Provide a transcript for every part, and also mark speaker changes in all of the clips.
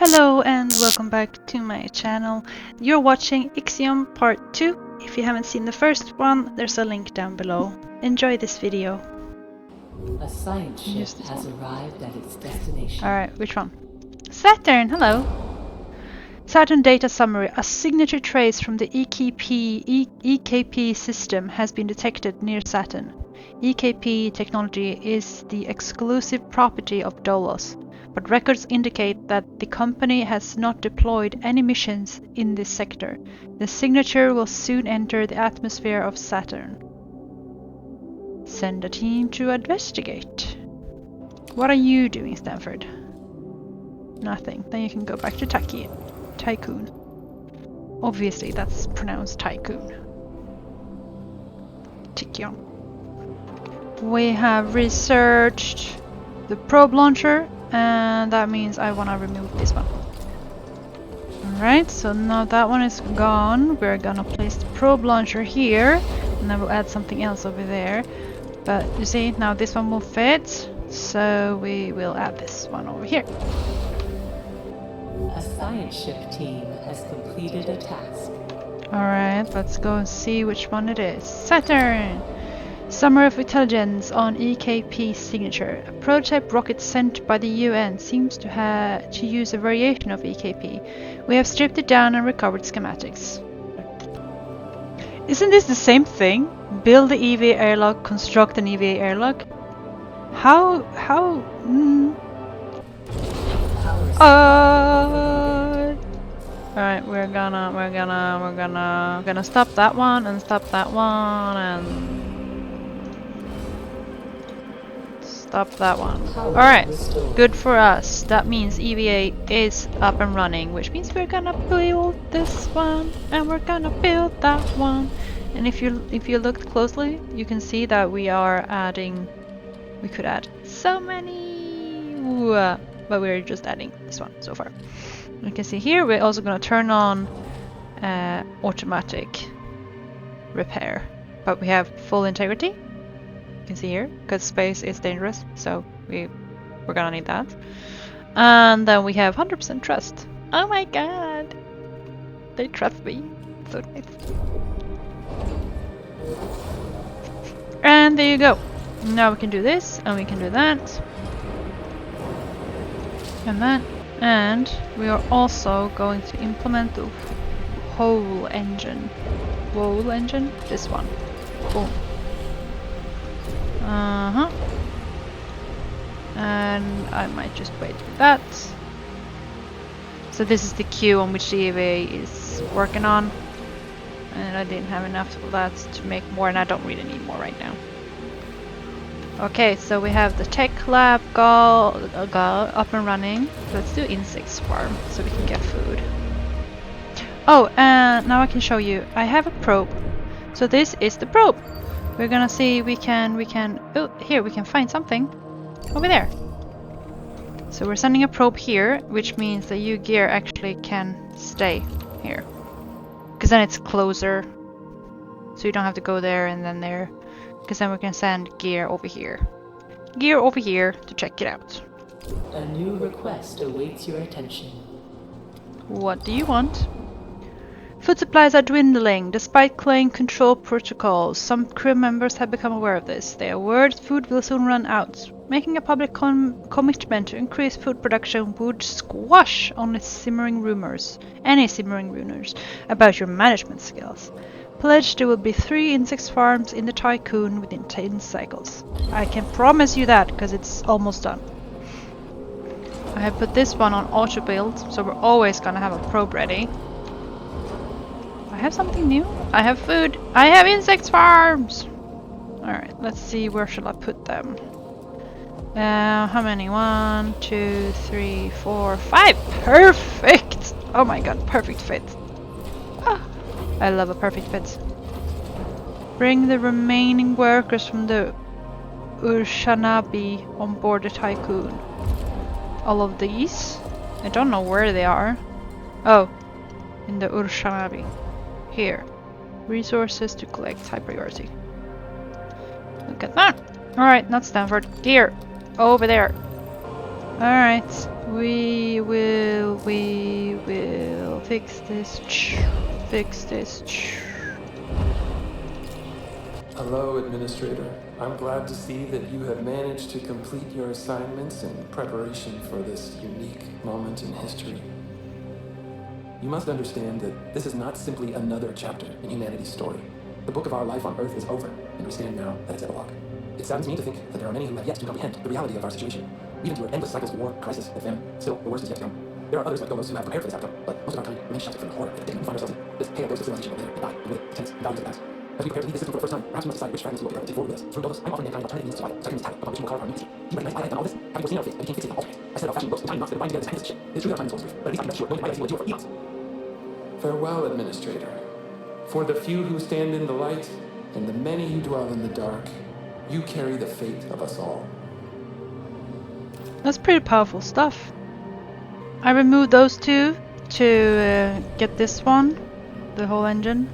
Speaker 1: Hello and welcome back to my channel. You're watching IXION part 2. If you haven't seen the first one, there's a link down below. Enjoy this video.
Speaker 2: A science ship has arrived at its destination.
Speaker 1: Alright, which one? Saturn, hello! Saturn data summary. A signature trace from the EKP system has been detected near Saturn. EKP technology is the exclusive property of Dolos, but records indicate that the company has not deployed any missions in this sector. The signature will soon enter the atmosphere of Saturn. Send a team to investigate. What are you doing, Stanford? Nothing. Then you can go back to Tycoon. Obviously, that's pronounced Tycoon. Tachyon. We have researched the probe launcher, and that means I want to remove this one. Alright, so now that one is gone, we're gonna place the probe launcher here, and then we'll add something else over there. But you see, now this one will fit, so we will add this one over here.
Speaker 2: A science ship team has completed a task.
Speaker 1: Alright, let's go and see which one it is. Saturn! Summary of intelligence on EKP signature. A prototype rocket sent by the UN seems to use a variation of EKP. We have stripped it down and recovered schematics. Isn't this the same thing? Build the EVA airlock, construct an EVA airlock? Alright, we're gonna stop that one and stop that one and stop that one. Alright, good for us. That means EVA is up and running, which means we're gonna build this one and we're gonna build that one. And if you look closely, you can see that we are adding. We could add so many, but we're just adding this one so far. You can see here we're also gonna turn on automatic repair, but we have full integrity. You can see here, because space is dangerous, so we're gonna need that. And then we have 100% trust. Oh my god! They trust me. So nice. And there you go. Now we can do this, and we can do that. And that. And we are also going to implement the VOHLE engine. VOHLE engine? This one. Boom. And I might just wait for that. So this is the queue on which the EVA is working on. And I didn't have enough of that to make more, and I don't really need more right now. Okay, so we have the tech lab up and running. Let's do insect farm so we can get food. Oh, and now I can show you. I have a probe. So this is the probe. We're gonna see we can oh, here we can find something over there. So we're sending a probe here, which means the U gear actually can stay here, because then it's closer, so you don't have to go there and then there, because then we can send gear over here to check it out.
Speaker 2: A new request awaits your attention.
Speaker 1: What do you want? Food supplies are dwindling, despite claim control protocols. Some crew members have become aware of this. They are worried food will soon run out. Making a public commitment to increase food production would squash any simmering rumors about your management skills. Pledge there will be 3 insect farms in the Tycoon within 10 cycles. I can promise you that, because it's almost done. I have put this one on auto build, so we're always gonna have a probe ready. I have something new. I have food. I have insect farms. Alright, let's see, where shall I put them? How many? 1, 2, 3, 4, 5. Perfect! Oh my god, perfect fit. Ah, I love a perfect fit. Bring the remaining workers from the Urshanabi on board the Tycoon. All of these? I don't know where they are. Oh, in the Urshanabi. Here. Resources to collect, high priority. Look at that. Alright, not Stanford. Gear. Over there. Alright. We will We will fix this. Fix this.
Speaker 3: Hello, Administrator. I'm glad to see that you have managed to complete your assignments in preparation for this unique moment in history. You must understand that this is not simply another chapter in humanity's story. The book of our life on Earth is over, and we stand now at its epilogue. It saddens me to think that there are many who have yet to comprehend the reality of our situation. We've endured endless cycles of war, crisis, and famine. Still, the worst is yet to come. There are others like those who have prepared for this outcome, but most of our kind remains sheltered from the horror of the day we find ourselves in. This chaos goes to civilization over there, and die, and with it, the tense and values of the past. As we prepare to leave this system for the first time, perhaps we must decide which fragments we will take forward with us. Through Dolos, I'm offering mankind an alternative means of survival, second tablet upon which we will carve our new history. You recognize I had done all this, having foreseen our fate, and became fixated on alternate. I set out fashioning books and tiny knots that would bind together this endless ship. It is true that our time is almost brief, but at least I can rest assured, knowing that my legacy will endure for eons. Farewell, Administrator. For the few who stand in the light, and the many who dwell in the dark, you carry the fate of us all.
Speaker 1: That's pretty powerful stuff. I removed those two to get this one, the whole engine.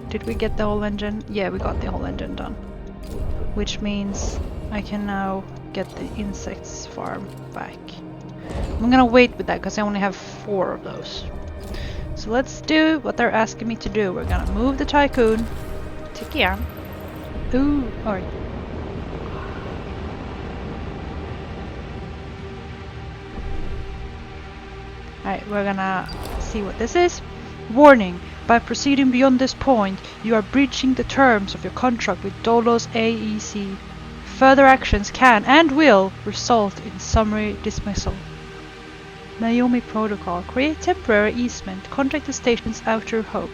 Speaker 1: Did we get the whole engine? Yeah, we got the whole engine done. Which means I can now get the insects farm back. I'm gonna wait with that because I only have 4 of those. So let's do what they're asking me to do. We're gonna move the tycoon to here. Ooh, alright. Alright, we're gonna see what this is. Warning. By proceeding beyond this point, you are breaching the terms of your contract with Dolos AEC. Further actions can and will result in summary dismissal. Naomi Protocol. Create temporary easement. Contact the station's outer hope.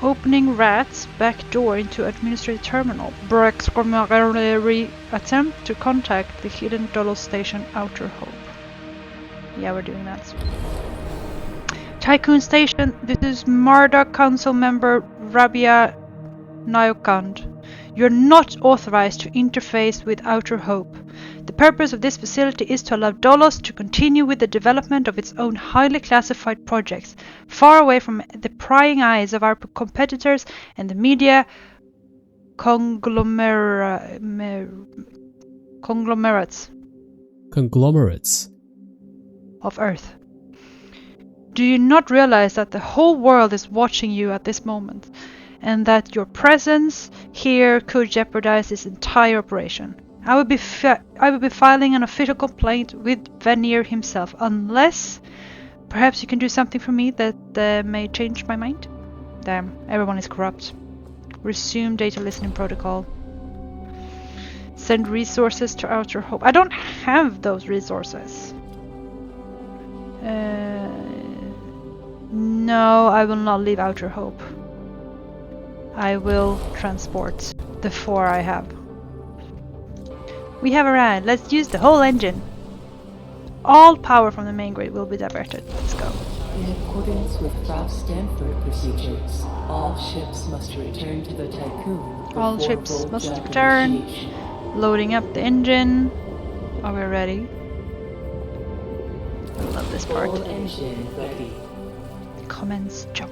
Speaker 1: Opening rats back door into administrative terminal. Attempt to contact the hidden Dolos station outer hope. Yeah, we're doing that. Tycoon Station, this is Marduk Council member Rabia Nayokand. You're not authorized to interface with Outer Hope. The purpose of this facility is to allow Dolos to continue with the development of its own highly classified projects, far away from the prying eyes of our competitors and the media conglomerates of Earth. Do you not realize that the whole world is watching you at this moment, and that your presence here could jeopardize this entire operation? I will be filing an official complaint with Vanir himself, unless perhaps you can do something for me that may change my mind. Damn, everyone is corrupt. Resume data listening protocol. Send resources to Outer Hope. I don't have those resources. No, I will not leave Outer Hope. I will transport the 4 I have. We have arrived. Let's use the whole engine. All power from the main grid will be diverted. Let's go.
Speaker 2: In accordance with Prof. Stanford procedures, all ships must return to the Tycoon.
Speaker 1: All ships must return. Loading up the engine. Are we ready? I love this part.
Speaker 2: Full engine ready.
Speaker 1: Commence jump.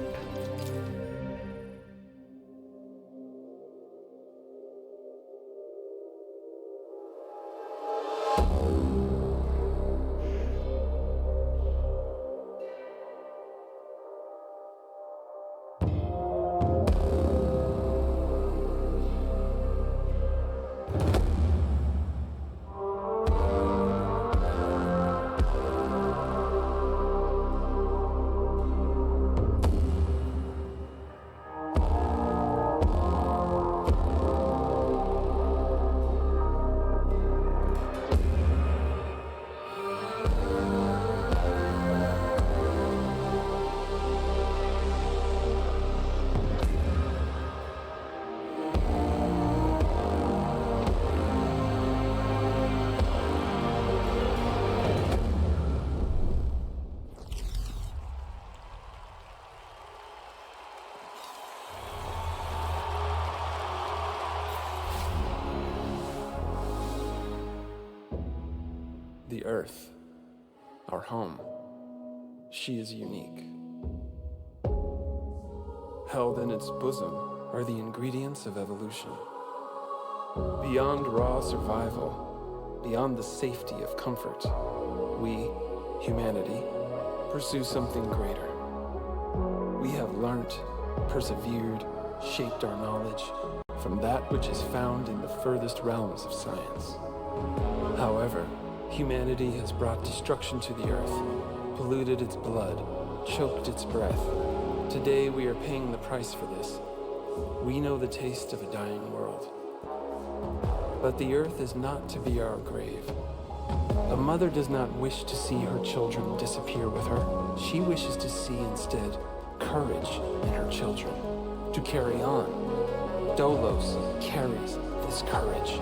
Speaker 3: The Earth, our home, she is unique. Held in its bosom are the ingredients of evolution. Beyond raw survival, beyond the safety of comfort, we, humanity, pursue something greater. We have learnt, persevered, shaped our knowledge from that which is found in the furthest realms of science. However, humanity has brought destruction to the earth, polluted its blood, choked its breath. Today we are paying the price for this. We know the taste of a dying world. But the earth is not to be our grave. A mother does not wish to see her children disappear with her. She wishes to see instead courage in her children, to carry on. Dolos carries this courage.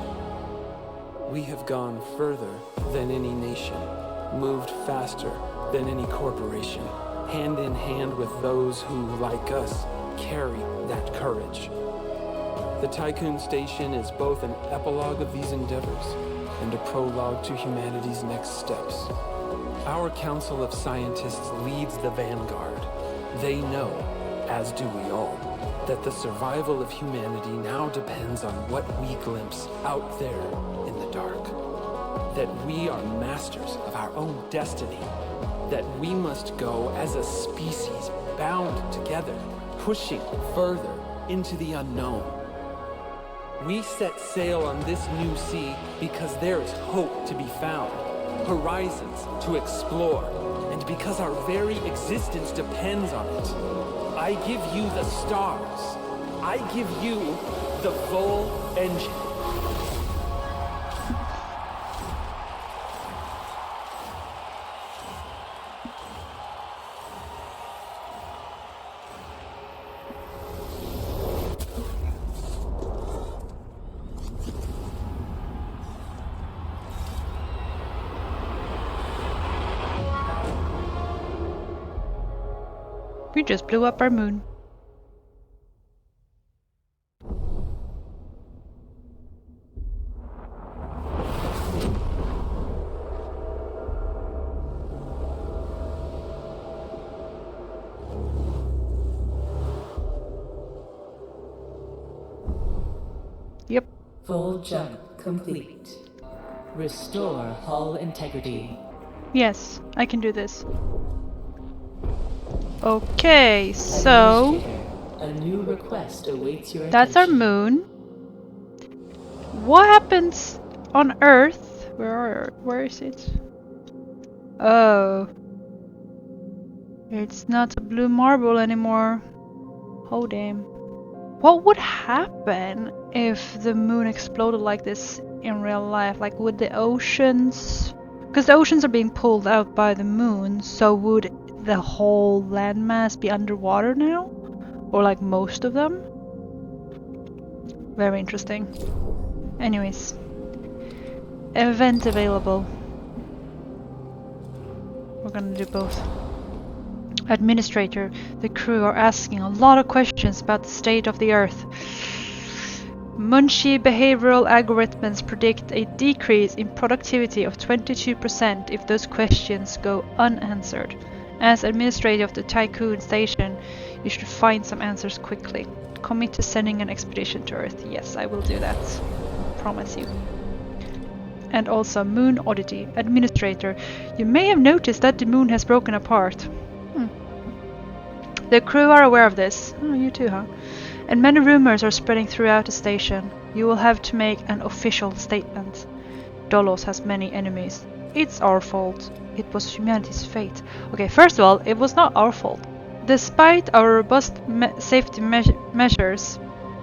Speaker 3: We have gone further than any nation, moved faster than any corporation, hand in hand with those who, like us, carry that courage. The Tycoon Station is both an epilogue of these endeavors and a prologue to humanity's next steps. Our Council of Scientists leads the vanguard. They know, as do we all, that the survival of humanity now depends on what we glimpse out there in the dark. That we are masters of our own destiny. That we must go as a species bound together, pushing further into the unknown. We set sail on this new sea because there is hope to be found, horizons to explore, and because our very existence depends on it. I give you the stars. I give you the VOHLE engine.
Speaker 1: We just blew up our moon. Yep.
Speaker 2: Full jump complete. Restore hull integrity.
Speaker 1: Yes, I can do this. Okay, so
Speaker 2: Administrator, a new request awaits your
Speaker 1: that's our
Speaker 2: attention.
Speaker 1: moon. What happens on Earth? Where is it? Oh. It's not a blue marble anymore. Oh damn. What would happen if the moon exploded like this in real life? Like, would the oceans... Because the oceans are being pulled out by the moon, so would the whole landmass be underwater now? Or like most of them? Very interesting. Anyways. Event available. We're gonna do both. Administrator, the crew are asking a lot of questions about the state of the Earth. Munchie behavioral algorithms predict a decrease in productivity of 22% if those questions go unanswered. As administrator of the Tycoon Station, you should find some answers quickly. Commit to sending an expedition to Earth. Yes, I will do that. Promise you. And also Moon Oddity. Administrator, you may have noticed that the moon has broken apart. The crew are aware of this. Oh, you too, huh? And many rumors are spreading throughout the station. You will have to make an official statement. Dolos has many enemies. It's our fault. It was humanity's fate. Okay, first of all, it was not our fault. Despite our robust safety measures,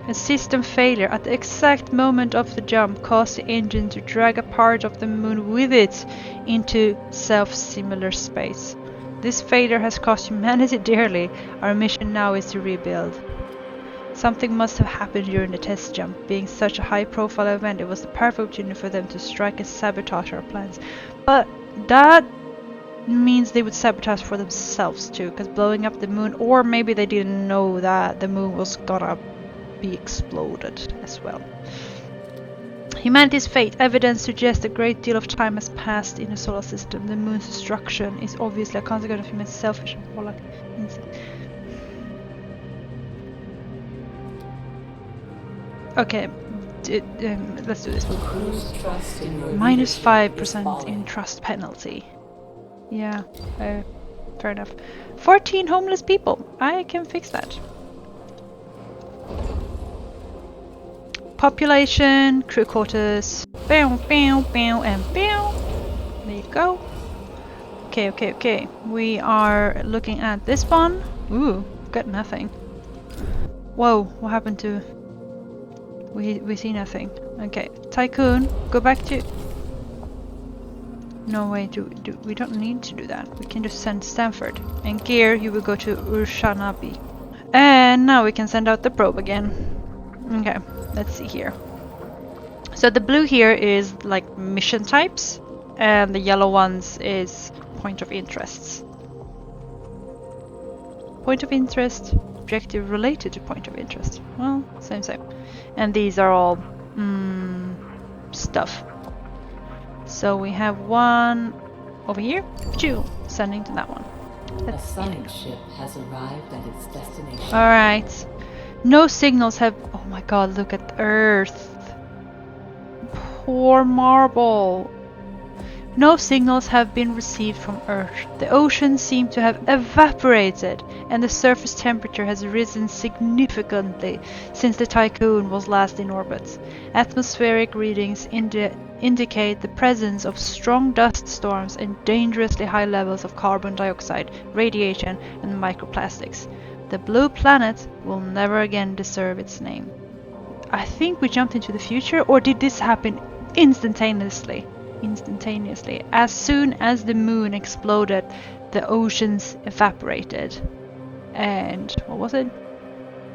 Speaker 1: a system failure at the exact moment of the jump caused the engine to drag a part of the moon with it into self-similar space. This failure has cost humanity dearly. Our mission now is to rebuild. Something must have happened during the test jump. Being such a high-profile event, it was the perfect opportunity for them to strike and sabotage our plans. But that means they would sabotage for themselves too, because blowing up the moon, or maybe they didn't know that the moon was gonna be exploded as well. Humanity's fate. Evidence suggests a great deal of time has passed in the solar system. The moon's destruction is obviously a consequence of human selfish and warlike instinct. Okay, let's do this one.
Speaker 2: Lose trust in your
Speaker 1: Minus
Speaker 2: leadership is
Speaker 1: 5% in
Speaker 2: falling.
Speaker 1: trust penalty. Yeah, fair enough. 14 homeless people. I can fix that. Population, crew quarters. Bow, bow, bow, and bow. There you go. Okay, okay, okay. We are looking at this one. Ooh, got nothing. Whoa, what happened to... We see nothing. Okay, Tycoon, go back to... No way, we don't need to do that. We can just send Stanford. And Gear, you will go to Urshanabi. And now we can send out the probe again. Okay, let's see here. So the blue here is like mission types, and the yellow ones is point of interests. Point of interest, objective related to point of interest. Well, same. And these are all stuff. So we have one over here, two, sending to that one.
Speaker 2: A science ship has arrived at its destination.
Speaker 1: Alright. No signals have... Oh my god, look at Earth. Poor marble. No signals have been received from Earth. The oceans seem to have evaporated, and the surface temperature has risen significantly since the Tycoon was last in orbit. Atmospheric readings indicate the presence of strong dust storms and dangerously high levels of carbon dioxide, radiation, and microplastics. The blue planet will never again deserve its name. I think we jumped into the future, or did this happen instantaneously? As soon as the moon exploded, the oceans evaporated. And what was it?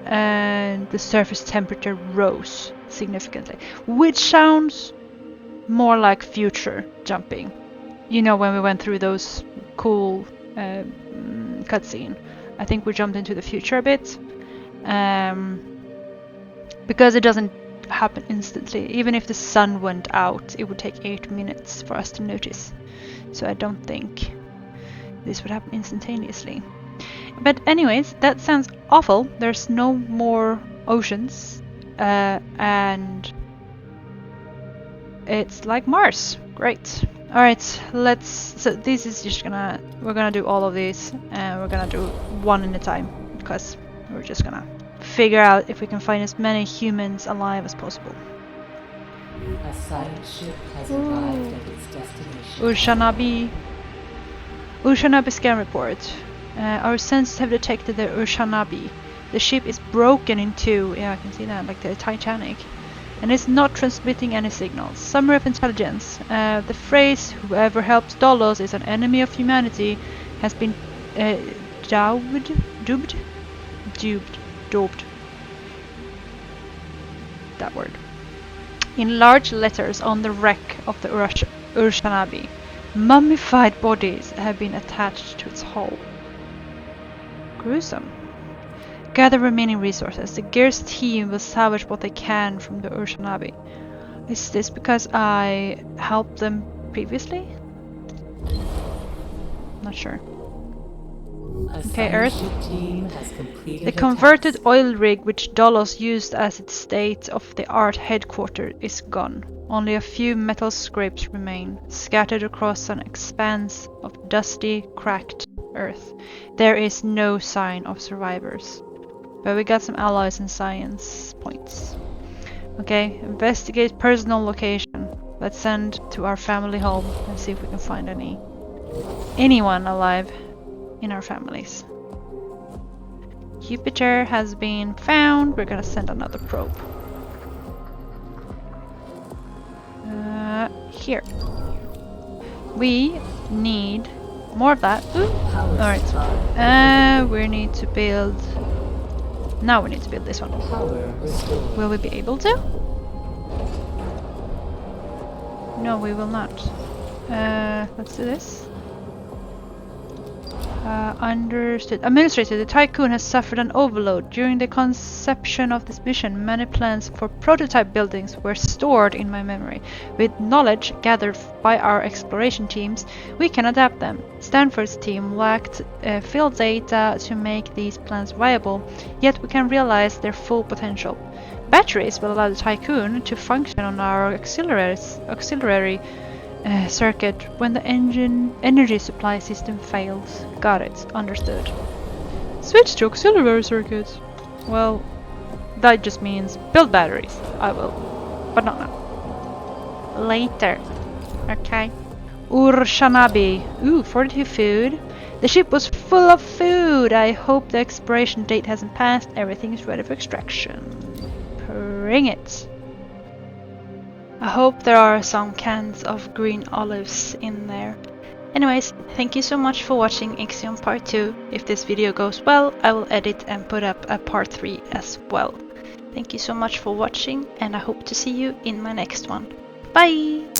Speaker 1: And the surface temperature rose significantly, which sounds more like future jumping. You know, when we went through those cool cutscene. I think we jumped into the future a bit. Because it doesn't happen instantly. Even if the sun went out, it would take 8 minutes for us to notice. So I don't think this would happen instantaneously. But anyways, that sounds awful. There's no more oceans. And it's like Mars. Great. Alright, so this is just we're gonna do all of these, and we're gonna do one at a time, because we're just gonna figure out if we can find as many humans alive as possible.
Speaker 2: A science ship has arrived at its destination.
Speaker 1: Urshanabi scan report. Our sensors have detected the Urshanabi. The ship is broken in two. Yeah, I can see that, like the Titanic. And it's not transmitting any signals. Summary of intelligence. The phrase, whoever helps Dolos is an enemy of humanity, has been duped. That word. In large letters on the wreck of the Urshanabi. Mummified bodies have been attached to its hull. Gruesome. Gather remaining resources. The Gears team will salvage what they can from the Urshanabi. Is this because I helped them previously? Not sure. Okay, Earth. The converted oil rig which Dolos used as its state-of-the-art headquarters is gone. Only a few metal scraps remain, scattered across an expanse of dusty, cracked Earth. There is no sign of survivors. But we got some allies and science points. Okay, investigate personal location. Let's send to our family home and see if we can find anyone alive in our families. Jupiter has been found. We're gonna send another probe. Here. We need more of that. Alright. We need to build... Now we need to build this one. Will we be able to? No, we will not. Let's do this. Understood. Administrator, the Tycoon has suffered an overload. During the conception of this mission, many plans for prototype buildings were stored in my memory. With knowledge gathered by our exploration teams, we can adapt them. Stanford's team lacked field data to make these plans viable, yet we can realize their full potential. Batteries will allow the Tycoon to function on our auxiliary Circuit when the engine energy supply system fails. Got it. Understood. Switch to auxiliary circuit. Well, that just means build batteries. I will. But not now. Later. Okay. Urshanabi. Ooh, 42 food. The ship was full of food. I hope the expiration date hasn't passed. Everything is ready for extraction. Bring it. I hope there are some cans of green olives in there. Anyways, thank you so much for watching IXION Part 2. If this video goes well, I will edit and put up a Part 3 as well. Thank you so much for watching, and I hope to see you in my next one. Bye!